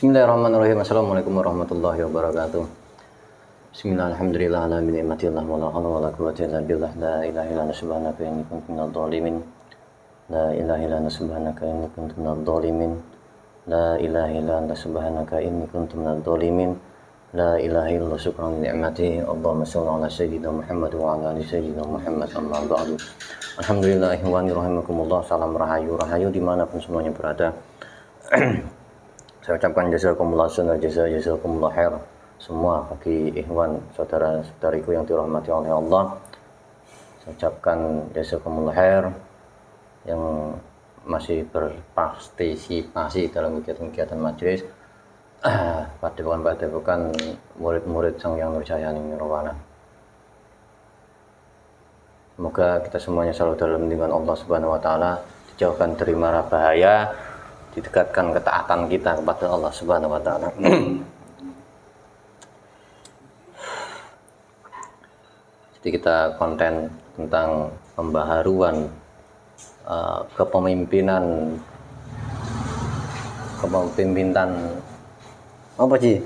Bismillahirrahmanirrahim. Assalamualaikum warahmatullahi wabarakatuh. Bismillah, alhamdulillah, ala min ni'matillah, wa la hawla wa la quwwata illa billah, la ilaha illa anta subhanaka inni kuntu minadh dhalimin. La ilaha illa anta subhanaka inni kuntu minadh dhalimin. La ilaha illa anta subhanaka inni kuntu minadh dhalimin. La ilaha illa syukran li ni'mati. Allahumma shalli ala sayyidina Muhammad wa ala ali sayyidina Muhammad, amma ba'du. Alhamdulillah wa rahimakumullah. Salam rahayu dimanapun semuanya berada. Saya ucapkan jazakumullah sunnah, jazakumullah khair semua bagi ikhwan saudara-saudariku yang dirahmati oleh Allah. Saya ucapkan jazakumullah khair yang masih berpartisipasi dalam kegiatan-kegiatan majelis padepokan murid-murid Sang Hyang Nurjayani Nirwana. Semoga kita semuanya selalu dalam lindungan Allah Subhanahu wa taala, dijauhkan dari mara bahaya, didekatkan ketaatan kita kepada Allah Subhanahu wa taala. Jadi kita konten tentang pembaharuan kepemimpinan apa sih?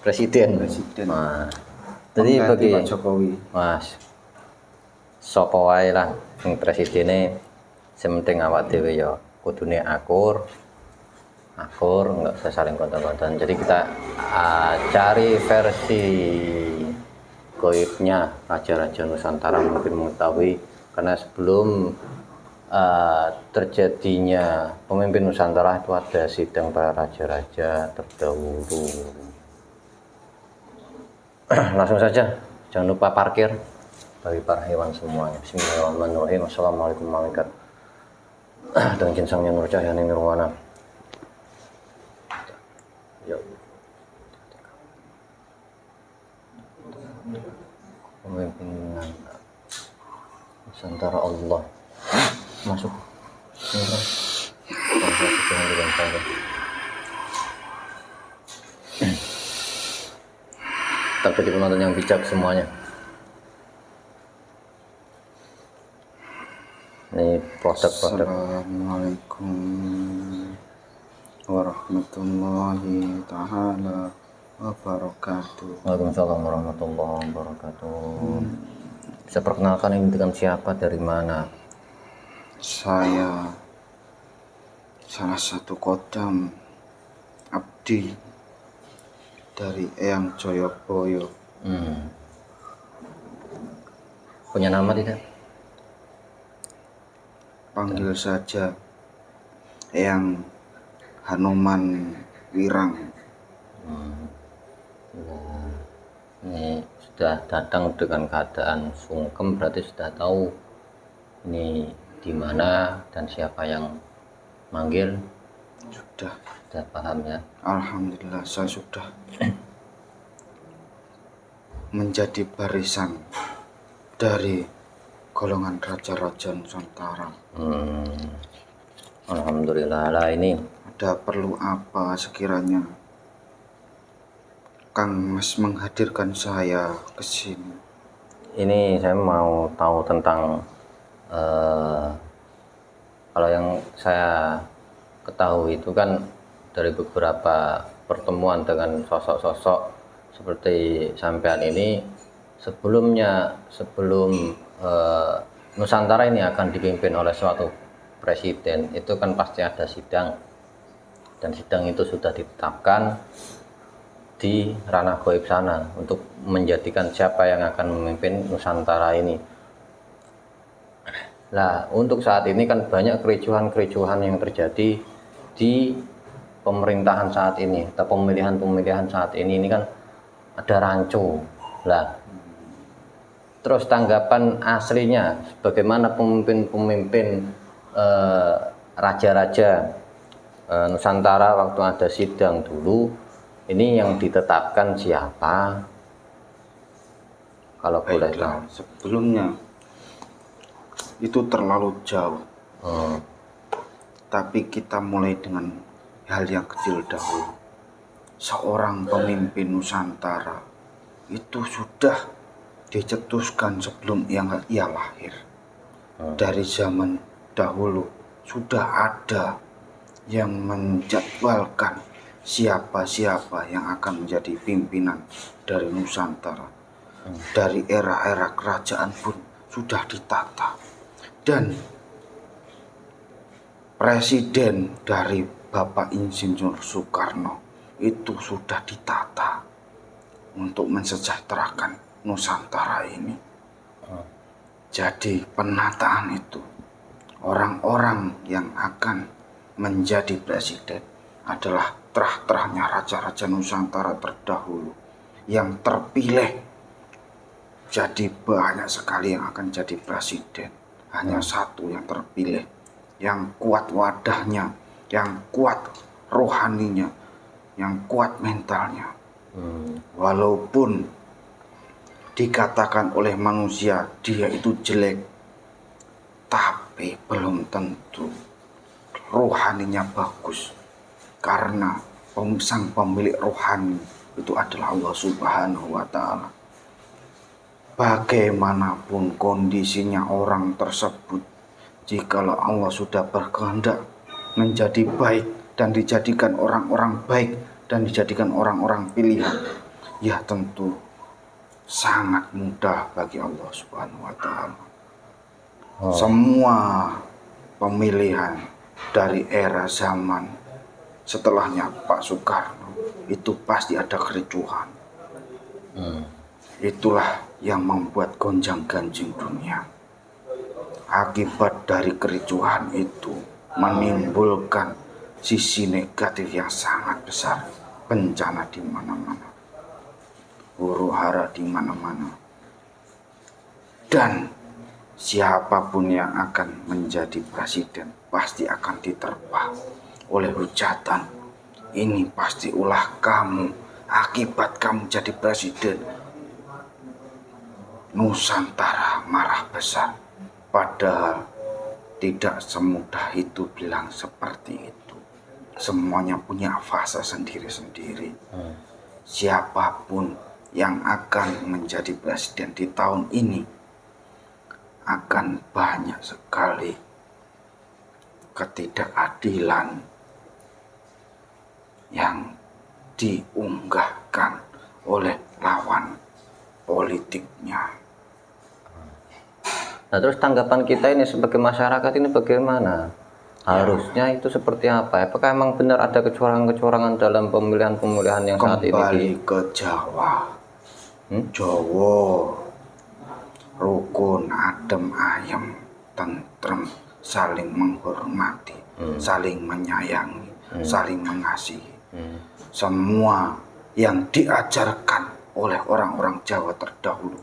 Presiden. Nah, jadi bagi Pak Jokowi, Mas, sapa wae lah sing presidene, sing penting awak dhewe ya kudune akur, nggak usah saling konten-konten. Jadi kita cari versi goibnya Raja-Raja Nusantara, mungkin mengetahui, karena sebelum terjadinya pemimpin Nusantara itu ada sidang para raja-raja terdahulu. Langsung saja, jangan lupa parkir bagi para hewan semuanya. Bismillahirrahmanirrahim. Assalamualaikum warahmatullahi wabarakatuh. Dengan Sang Hyang Nurjayani Nirwana. Yuk. Pemimpinan Nusantara Allah. Masuk. Jangan dibantai. Tak jadi penonton yang bijak semuanya. Ini produk-produk. Assalamualaikum warahmatullahi ta'ala wabarakatuh. Waalaikumsalam warahmatullahi wabarakatuh. Bisa perkenalkan ini dengan siapa, dari mana? Saya salah satu kodam abdi dari Eyang Joyoboyo. Punya nama tidak? Panggil saja Eyang Hanuman Wirang. Nah, ini sudah datang dengan keadaan sungkem, berarti sudah tahu ini di mana dan siapa yang manggil. Sudah Paham ya? Alhamdulillah, saya sudah menjadi barisan dari golongan raja-raja Nusantara. Alhamdulillah lah. Ini ada perlu apa sekiranya Kang Mas menghadirkan saya ke sini? Ini saya mau tahu tentang kalau yang saya ketahui itu kan dari beberapa pertemuan dengan sosok-sosok seperti sampean ini, sebelum Nusantara ini akan dipimpin oleh suatu presiden, itu kan pasti ada sidang, dan sidang itu sudah ditetapkan di ranah gaib sana untuk menjadikan siapa yang akan memimpin Nusantara ini. Nah, untuk saat ini kan banyak kericuhan yang terjadi di pemerintahan saat ini, atau pemilihan saat ini kan ada rancu. Lah, terus tanggapan aslinya bagaimana pemimpin raja-raja Nusantara waktu ada sidang dulu, ini yang ditetapkan siapa? Kalau boleh tahu. Sebelumnya itu terlalu jauh. Tapi kita mulai dengan hal yang kecil dahulu. Seorang pemimpin Nusantara itu sudah dicetuskan sebelum ia lahir. Dari zaman dahulu sudah ada yang menjadwalkan siapa-siapa yang akan menjadi pimpinan dari Nusantara. Dari era-era kerajaan pun sudah ditata. Dan presiden dari Bapak Insinyur Soekarno itu sudah ditata untuk mensejahterakan Nusantara ini. Jadi penataan itu, orang-orang yang akan menjadi presiden adalah terah-terahnya raja-raja Nusantara terdahulu yang terpilih. Jadi banyak sekali yang akan jadi presiden, hanya satu yang terpilih, yang kuat wadahnya, yang kuat rohaninya, yang kuat mentalnya. Walaupun dikatakan oleh manusia dia itu jelek, tapi belum tentu rohaninya bagus, karena sang pemilik rohani itu adalah Allah Subhanahu wa Ta'ala. Bagaimanapun kondisinya orang tersebut, jikalau Allah sudah berkehendak menjadi baik dan dijadikan orang-orang baik dan dijadikan orang-orang pilihan, ya tentu sangat mudah bagi Allah Subhanahu wa Ta'ala. Semua pemilihan dari era zaman setelahnya Pak Soekarno itu pasti ada kericuhan. Itulah yang membuat gonjang-ganjing dunia. Akibat dari kericuhan itu menimbulkan sisi negatif yang sangat besar, bencana di mana-mana, huru-hara di mana-mana. Dan siapapun yang akan menjadi presiden pasti akan diterpa oleh hujatan. Ini pasti ulah kamu, akibat kamu jadi presiden. Nusantara marah besar. Padahal tidak semudah itu bilang seperti itu. Semuanya punya fase sendiri-sendiri. Siapapun yang akan menjadi presiden di tahun ini akan banyak sekali ketidakadilan yang diunggahkan oleh lawan politiknya. Nah, terus tanggapan kita ini sebagai masyarakat ini bagaimana? Harusnya itu seperti apa? Apakah emang benar ada kecurangan-kecurangan dalam pemilihan-pemilihan yang saat ini? Kembali ke Jawa. Jawa rukun, adem, ayem, tentrem, saling menghormati, saling menyayangi, saling mengasihi. Semua yang diajarkan oleh orang-orang Jawa terdahulu,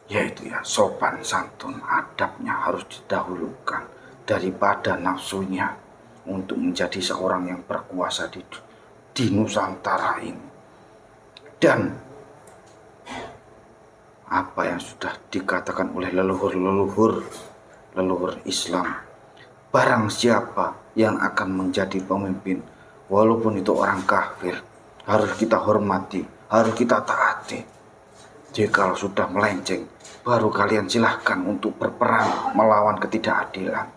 yaitu ya sopan santun, adabnya harus didahulukan daripada nafsunya untuk menjadi seorang yang berkuasa di Nusantara ini. Dan apa yang sudah dikatakan oleh leluhur Islam, barang siapa yang akan menjadi pemimpin, walaupun itu orang kafir, harus kita hormati, harus kita taati. Jika sudah melenceng, baru kalian silahkan untuk berperang melawan ketidakadilan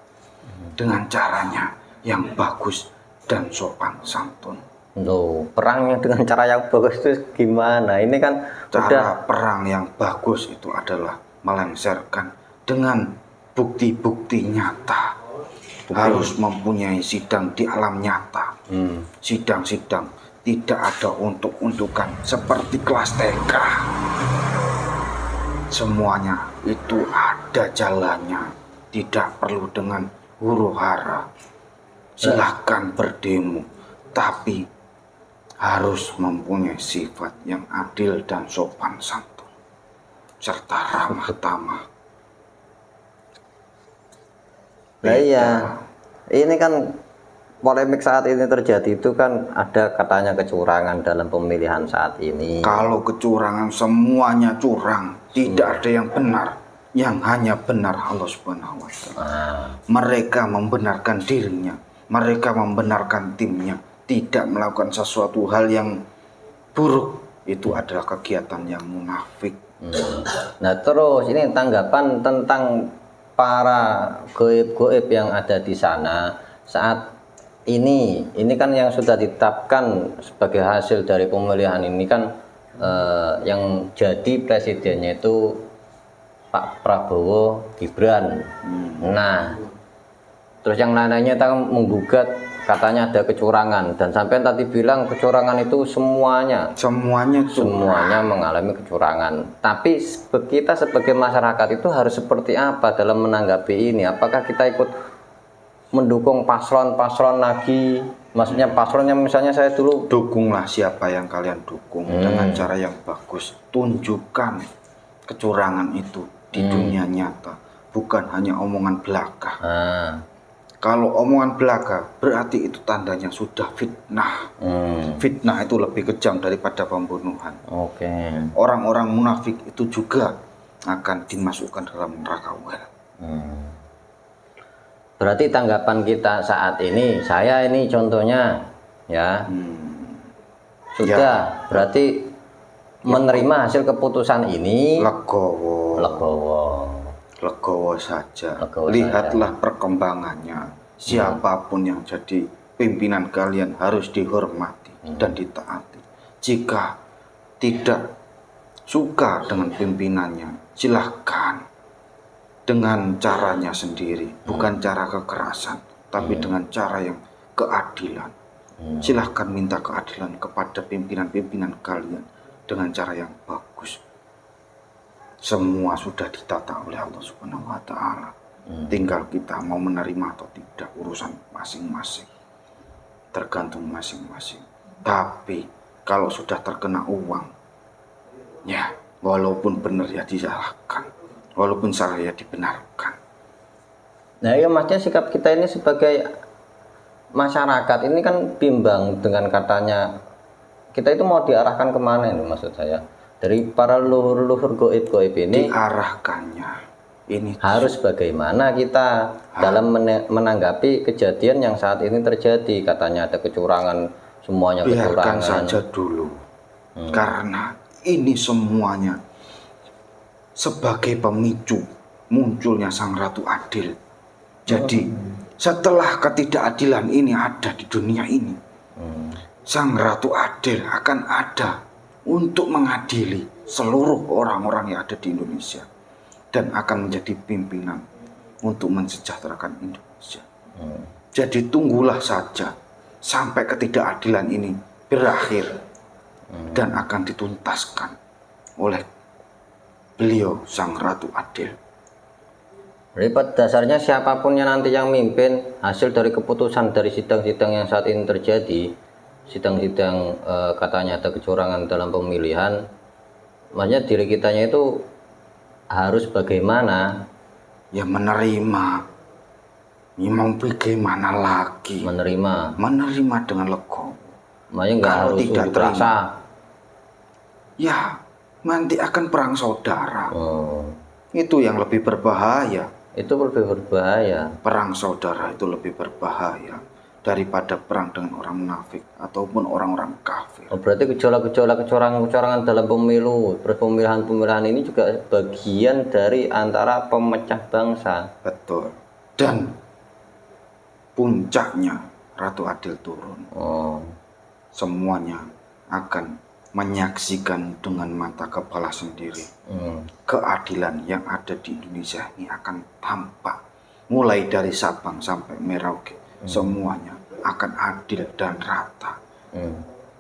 dengan caranya yang bagus dan sopan santun. Loh, perangnya dengan cara yang bagus itu gimana? Ini kan cara perang yang bagus itu adalah melengsarkan dengan bukti-bukti nyata. Harus mempunyai sidang di alam nyata. Sidang-sidang tidak ada untuk-untukan seperti kelas TK. Semuanya itu ada jalannya, tidak perlu dengan huru-hara. Silahkan berdemo, tapi harus mempunyai sifat yang adil dan sopan santun, serta ramah tamah. Nah iya, ini kan polemik saat ini terjadi itu kan ada katanya kecurangan dalam pemilihan saat ini. Kalau kecurangan semuanya curang, tidak ada yang benar. Yang hanya benar Allah Subhanahu wa Ta'ala. Mereka membenarkan dirinya, mereka membenarkan timnya, tidak melakukan sesuatu hal yang buruk. Itu adalah kegiatan yang munafik. Nah terus ini tanggapan tentang para goib-goib yang ada di sana saat ini kan yang sudah ditetapkan sebagai hasil dari pemilihan ini kan yang jadi presidennya itu Pak Prabowo Gibran. Nah, terus yang lainnya kan menggugat katanya ada kecurangan, dan sampai tadi bilang kecurangan itu semuanya mengalami kecurangan. Tapi kita sebagai masyarakat itu harus seperti apa dalam menanggapi ini? Apakah kita ikut mendukung paslon lagi? Maksudnya paslonnya misalnya saya dulu, dukunglah siapa yang kalian dukung dengan cara yang bagus. Tunjukkan kecurangan itu di dunia nyata, bukan hanya omongan belaka. Kalau omongan belaka berarti itu tandanya sudah fitnah. Fitnah itu lebih kejam daripada pembunuhan. Orang-orang munafik itu juga akan dimasukkan dalam neraka well. Berarti tanggapan kita saat ini, saya ini contohnya ya, sudah berarti menerima hasil keputusan ini legowo saja. Lihatlah perkembangannya. Siapapun yang jadi pimpinan kalian harus dihormati dan ditaati. Jika tidak suka dengan pimpinannya, silahkan dengan caranya sendiri, bukan cara kekerasan, tapi dengan cara yang keadilan. Silahkan minta keadilan kepada pimpinan-pimpinan kalian dengan cara yang bagus. Semua sudah ditata oleh Allah Subhanahu wa Ta'ala. Tinggal kita mau menerima atau tidak, urusan masing-masing, tergantung masing-masing. Tapi kalau sudah terkena uang, ya walaupun benar ya disalahkan, walaupun salah ya dibenarkan. Nah ya maksudnya sikap kita ini sebagai masyarakat ini kan bimbang dengan katanya kita itu mau diarahkan kemana ini, maksud saya dari para leluhur goib ini diarahkannya ini harus bagaimana kita dalam menanggapi kejadian yang saat ini terjadi. Katanya ada kecurangan, semuanya biarkan kecurangan saja dulu. Karena ini semuanya sebagai pemicu munculnya Sang Ratu Adil. Jadi setelah ketidakadilan ini ada di dunia ini, Sang Ratu Adil akan ada untuk mengadili seluruh orang-orang yang ada di Indonesia dan akan menjadi pimpinan untuk mensejahterakan Indonesia. Jadi tunggulah saja sampai ketidakadilan ini berakhir dan akan dituntaskan oleh beliau Sang Ratu Adil. Jadi pada dasarnya siapapun yang nanti yang mimpin, hasil dari keputusan dari sidang-sidang yang saat ini terjadi, sidang-sidang katanya ada kecurangan dalam pemilihan, maksudnya diri kitanya itu harus bagaimana? Ya menerima. Ya mau bagaimana lagi? Menerima dengan legowo. Makanya nggak harus tidak terasa. Ya nanti akan perang saudara. Itu yang lebih berbahaya. Itu lebih berbahaya. Perang saudara itu lebih berbahaya daripada perang dengan orang munafik ataupun orang-orang kafir. Berarti gejolak-gejolak kecurangan dalam pemilu, pemilihan ini juga bagian dari antara pemecah bangsa. Betul. Dan puncaknya Ratu Adil turun. Semuanya akan menyaksikan dengan mata kepala sendiri. Keadilan yang ada di Indonesia ini akan tampak. Mulai dari Sabang sampai Merauke. Semuanya akan adil dan rata.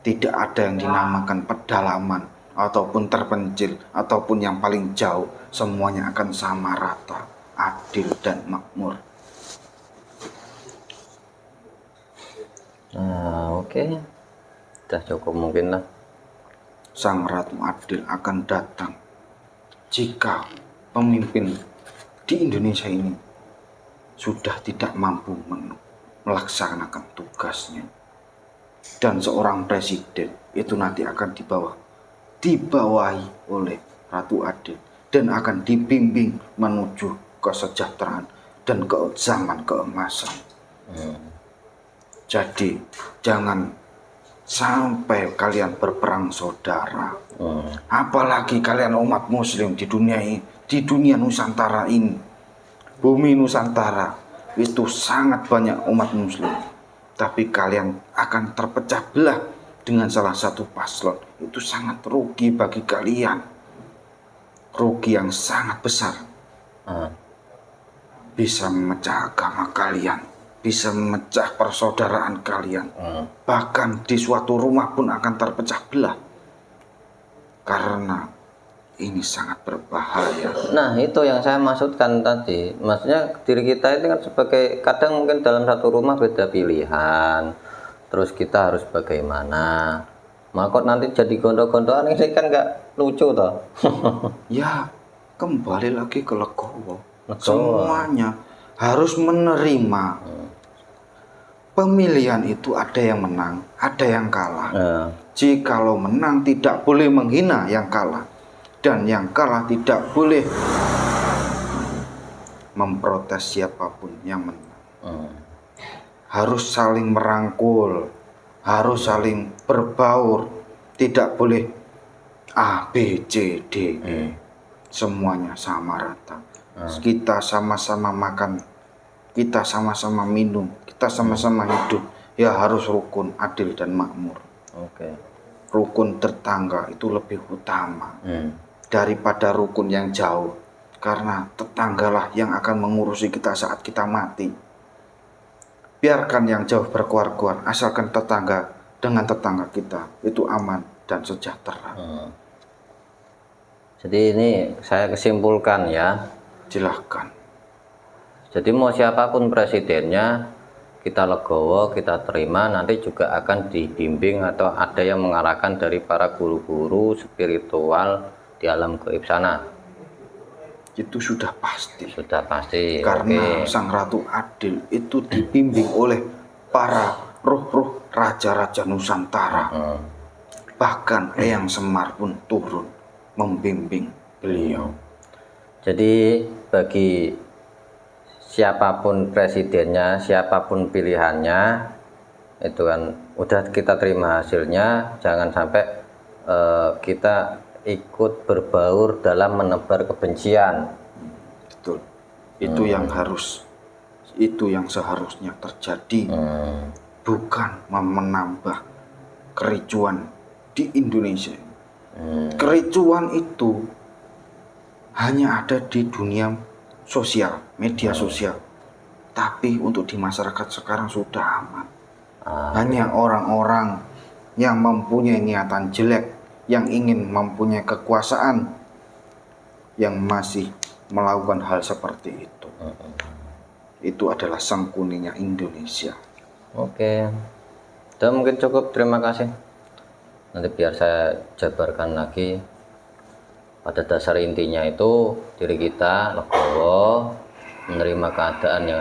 Tidak ada yang dinamakan pedalaman ataupun terpencil ataupun yang paling jauh. Semuanya akan sama rata, adil dan makmur. Oke. Sudah cukup mungkin lah. Sang Ratu Adil akan datang jika pemimpin di Indonesia ini sudah tidak mampu melaksanakan tugasnya, dan seorang presiden itu nanti akan dibawahi oleh Ratu Adil dan akan dibimbing menuju kesejahteraan dan ke zaman keemasan. Jadi jangan sampai kalian berperang saudara. Apalagi kalian umat muslim di dunia ini, di dunia Nusantara ini, bumi Nusantara itu sangat banyak umat muslim. tapi kalian akan terpecah belah dengan salah satu paslon. Itu sangat rugi bagi kalian, rugi yang sangat besar. Bisa memecah agama kalian, bisa memecah persaudaraan kalian, bahkan di suatu rumah pun akan terpecah belah, karena ini sangat berbahaya. Nah, itu yang saya maksudkan tadi. Maksudnya diri kita itu kan sebagai, kadang mungkin dalam satu rumah beda pilihan, terus kita harus bagaimana. Maka nanti jadi gondok-gondokan, ini kan nggak lucu toh. Ya, kembali lagi ke legowo. Semuanya harus menerima. Pemilihan itu ada yang menang, ada yang kalah. Jikalau menang tidak boleh menghina yang kalah, dan yang kalah tidak boleh memprotes siapapun yang menang. Harus saling merangkul, harus saling berbaur, tidak boleh A, B, C, D, E. Semuanya sama rata. Kita sama-sama makan, kita sama-sama minum, kita sama-sama hidup. Ya harus rukun, adil, dan makmur. Rukun tetangga itu lebih utama daripada rukun yang jauh, karena tetanggalah yang akan mengurusi kita saat kita mati. Biarkan yang jauh berkuar-kuar, asalkan tetangga dengan tetangga kita itu aman dan sejahtera. Jadi ini saya kesimpulkan ya. Silahkan. Jadi mau siapapun presidennya, kita legowo, kita terima, nanti juga akan dibimbing atau ada yang mengarahkan dari para guru-guru spiritual di alam gaib sana. Itu sudah pasti. Sudah pasti. Karena Sang Ratu Adil itu dibimbing oleh para ruh-ruh raja-raja Nusantara. Bahkan Eyang Semar pun turun membimbing beliau. Jadi bagi siapapun presidennya, siapapun pilihannya, itu kan udah kita terima hasilnya. Jangan sampai kita ikut berbaur dalam menebar kebencian. Betul. Itu yang harus, itu yang seharusnya terjadi. Bukan menambah kericuan di Indonesia. Kericuan itu hanya ada di dunia sosial, media sosial. Tapi untuk di masyarakat sekarang sudah aman. Hanya orang-orang yang mempunyai niatan jelek, yang ingin mempunyai kekuasaan, yang masih melakukan hal seperti itu. Itu adalah sengkuninya Indonesia. Oke, dan mungkin cukup, terima kasih. Nanti biar saya jabarkan lagi. Pada dasar intinya itu diri kita legowo, menerima keadaan yang